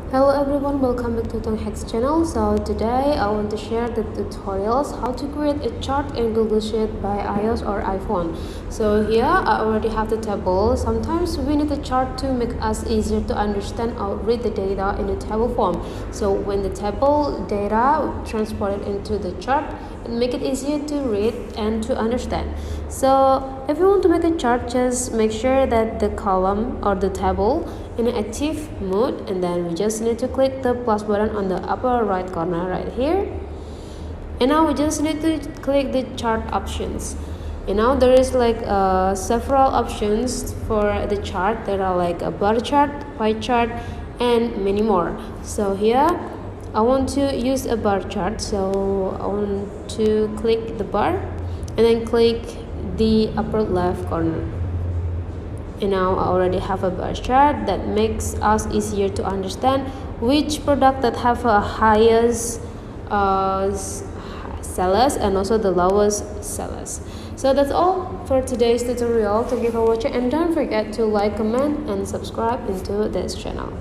Hello everyone, welcome back to Tong Hacks channel. So today I want to share the tutorials how to create a chart in Google Sheet by iOS or iPhone. So here I already have the table. Sometimes we need a chart to make us easier to understand or read the data in a table form. So when the table data transported into the chart, it make it easier to read and to understand. So if you want to make a chart, just make sure that the column or the table in an active mode, and then we just need to click the plus button on the upper right corner right here. And now we just need to click the chart options. And now there is like several options for the chart. There are like a bar chart, pie chart, and many more. So here I want to use a bar chart, so I want to click the bar and then click the upper left corner. And now I already have a bar chart that makes us easier to understand which product that have a highest sellers and also the lowest sellers. So that's all for today's tutorial. Thank you for watching, and don't forget to like, comment, and subscribe into this channel.